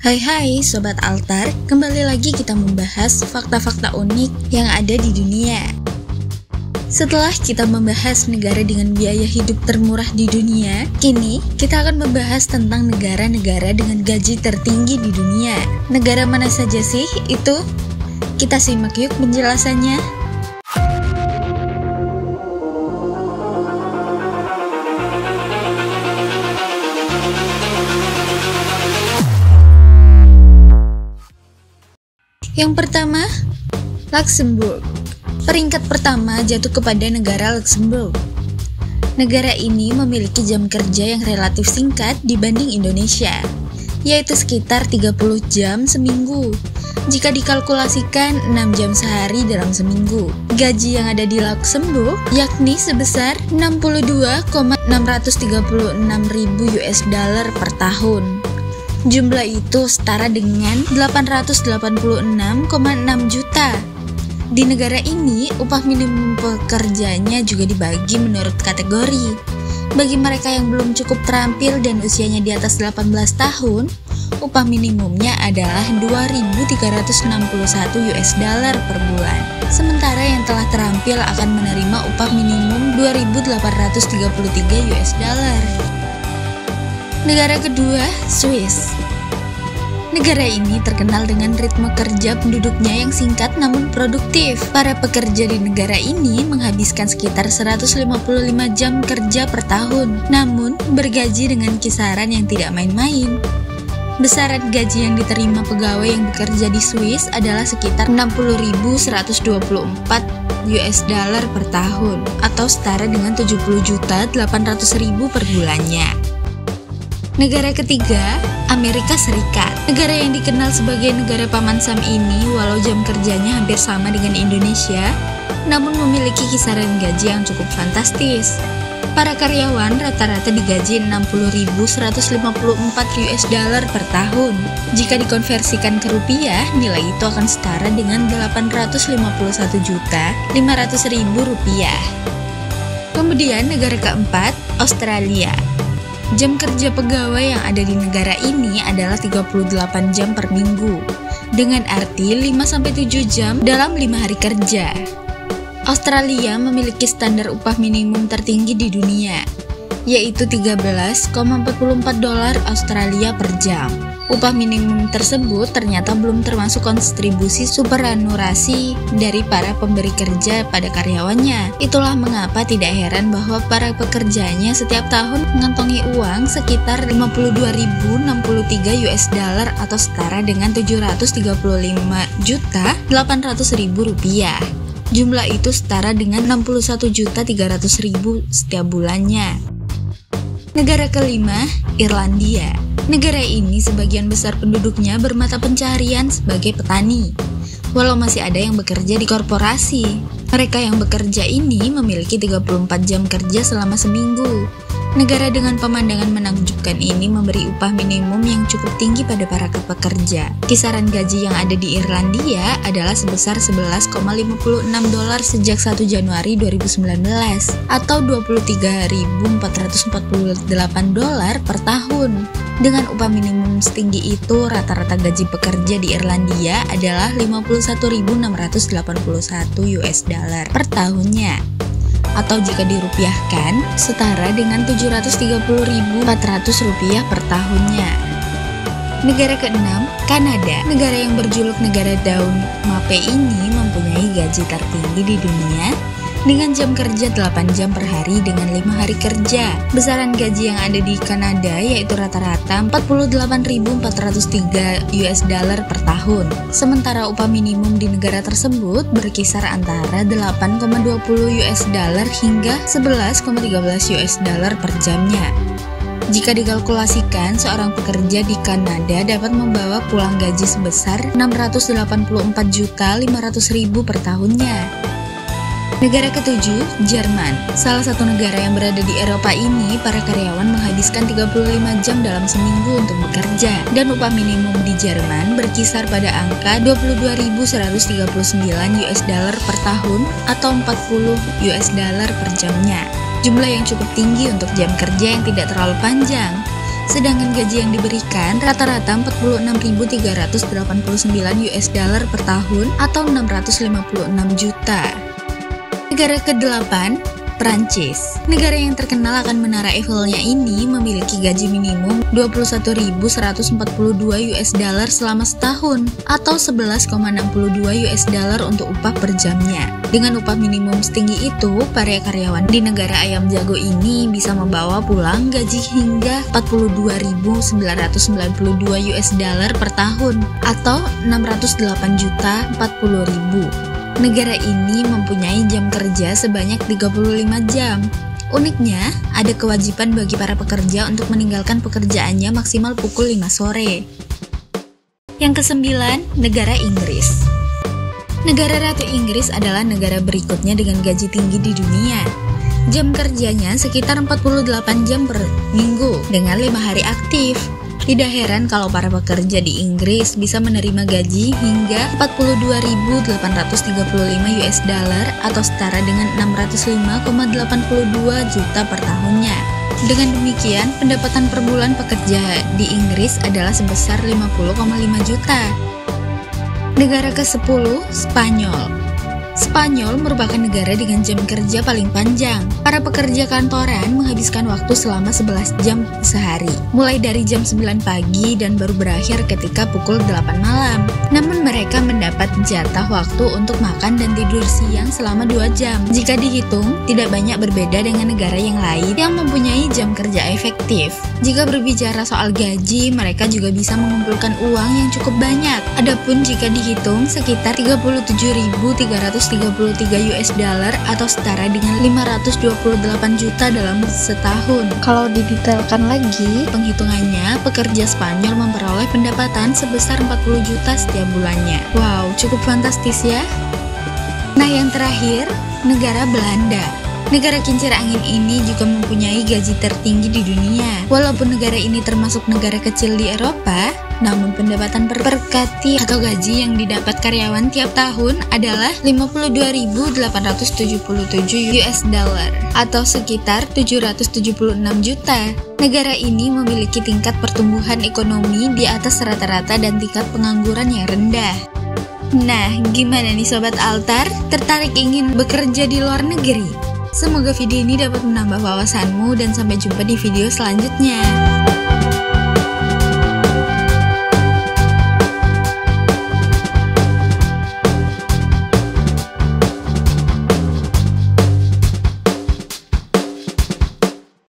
Hai hai Sobat Altar, kembali lagi kita membahas fakta-fakta unik yang ada di dunia. Setelah kita membahas negara dengan biaya hidup termurah di dunia, kini kita akan membahas tentang negara-negara dengan gaji tertinggi di dunia. Negara mana saja sih itu? Kita simak yuk penjelasannya. Yang pertama, Luxembourg. Peringkat pertama jatuh kepada negara Luxembourg. Negara ini memiliki jam kerja yang relatif singkat dibanding Indonesia, yaitu sekitar 30 jam seminggu. Jika dikalkulasikan 6 jam sehari dalam seminggu. Gaji yang ada di Luxembourg yakni sebesar 62,636.000 US dollar per tahun. Jumlah itu setara dengan 886,6 juta. Di negara ini, upah minimum pekerjanya juga dibagi menurut kategori. Bagi mereka yang belum cukup terampil dan usianya di atas 18 tahun, upah minimumnya adalah 2.361 US dollar per bulan. Sementara yang telah terampil akan menerima upah minimum 2.833 US dollar. Negara kedua, Swiss. Negara ini terkenal dengan ritme kerja penduduknya yang singkat namun produktif. Para pekerja di negara ini menghabiskan sekitar 155 jam kerja per tahun, namun bergaji dengan kisaran yang tidak main-main. Besaran gaji yang diterima pegawai yang bekerja di Swiss adalah sekitar 60.124 US dollar per tahun, atau setara dengan 70.800.000 per bulannya. Negara ketiga, Amerika Serikat. Negara yang dikenal sebagai negara paman Sam ini, walau jam kerjanya hampir sama dengan Indonesia, namun memiliki kisaran gaji yang cukup fantastis. Para karyawan rata-rata digaji 60.154 US dollar per tahun. Jika dikonversikan ke rupiah, nilai itu akan setara dengan 851.500.000 rupiah. Kemudian negara keempat, Australia. Jam kerja pegawai yang ada di negara ini adalah 38 jam per minggu, dengan arti 5-7 jam dalam 5 hari kerja. Australia memiliki standar upah minimum tertinggi di dunia, yaitu 13,44 dolar Australia per jam. Upah minimum tersebut ternyata belum termasuk kontribusi superannuasi dari para pemberi kerja pada karyawannya. Itulah mengapa tidak heran bahwa para pekerjanya setiap tahun mengantongi uang sekitar 52.063 US dollar atau setara dengan 735.800.000 rupiah. Jumlah itu setara dengan 61.300.000 setiap bulannya. Negara kelima, Irlandia. Negara ini sebagian besar penduduknya bermata pencaharian sebagai petani, walau masih ada yang bekerja di korporasi. Mereka yang bekerja ini memiliki 34 jam kerja selama seminggu. Negara dengan pemandangan menakjubkan ini memberi upah minimum yang cukup tinggi pada para pekerja. Kisaran gaji yang ada di Irlandia adalah sebesar 11,56 dolar sejak 1 Januari 2019 atau 23.448 dolar per tahun. Dengan upah minimum setinggi itu, rata-rata gaji pekerja di Irlandia adalah 51.681 US dollar per tahunnya, atau jika dirupiahkan setara dengan 730.400 rupiah per tahunnya. Negara keenam, Kanada. Negara yang berjuluk negara daun mape ini mempunyai gaji tertinggi di dunia dengan jam kerja 8 jam per hari dengan 5 hari kerja. Besaran gaji yang ada di Kanada yaitu rata-rata 48.403 US dollar per tahun. Sementara upah minimum di negara tersebut berkisar antara 8,20 US dollar hingga 11,13 US dollar per jamnya. Jika dikalkulasikan, seorang pekerja di Kanada dapat membawa pulang gaji sebesar 684.500.000 per tahunnya. Negara ketujuh, Jerman. Salah satu negara yang berada di Eropa ini, para karyawan menghabiskan 35 jam dalam seminggu untuk bekerja, dan upah minimum di Jerman berkisar pada angka 22.139 US dollar per tahun atau 40 US dollar per jamnya. Jumlah yang cukup tinggi untuk jam kerja yang tidak terlalu panjang. Sedangkan gaji yang diberikan rata-rata 46.389 US dollar per tahun atau 656 juta. Negara ke-8, Prancis. Negara yang terkenal akan menara Eiffelnya ini memiliki gaji minimum 21.142 US dollar selama setahun atau 11,62 US dollar untuk upah per jamnya. Dengan upah minimum setinggi itu, para karyawan di negara ayam jago ini bisa membawa pulang gaji hingga 42.992 US dollar per tahun atau 608.040.000. Negara ini mempunyai jam kerja sebanyak 35 jam. Uniknya, ada kewajiban bagi para pekerja untuk meninggalkan pekerjaannya maksimal pukul 5 sore. Yang ke-9, negara Inggris. Negara Ratu Inggris adalah negara berikutnya dengan gaji tinggi di dunia. Jam kerjanya sekitar 48 jam per minggu dengan 5 hari aktif. Tidak heran kalau para pekerja di Inggris bisa menerima gaji hingga 42.835 US dollar atau setara dengan 605,82 juta per tahunnya. Dengan demikian, pendapatan per bulan pekerja di Inggris adalah sebesar 50,5 juta. Negara ke-10, Spanyol. Spanyol merupakan negara dengan jam kerja paling panjang. Para pekerja kantoran menghabiskan waktu selama 11 jam sehari, mulai dari jam 9 pagi dan baru berakhir ketika pukul 8 malam. Namun mereka mendapat jatah waktu untuk makan dan tidur siang selama 2 jam. Jika dihitung, tidak banyak berbeda dengan negara yang lain yang mempunyai jam kerja efektif. Jika berbicara soal gaji, mereka juga bisa mengumpulkan uang yang cukup banyak. Adapun jika dihitung, sekitar 37.333 US dollar atau setara dengan 528 juta dalam setahun. Kalau didetailkan lagi penghitungannya, pekerja Spanyol memperoleh pendapatan sebesar 40 juta setiap bulannya. Wow, cukup fantastis ya. Nah, yang terakhir, negara Belanda. Negara kincir angin ini juga mempunyai gaji tertinggi di dunia. Walaupun negara ini termasuk negara kecil di Eropa, namun pendapatan per kapita atau gaji yang didapat karyawan tiap tahun adalah 52.877 US dollar atau sekitar 776 juta. Negara ini memiliki tingkat pertumbuhan ekonomi di atas rata-rata dan tingkat pengangguran yang rendah. Nah, gimana nih Sobat Altar? Tertarik ingin bekerja di luar negeri? Semoga video ini dapat menambah wawasanmu dan sampai jumpa di video selanjutnya.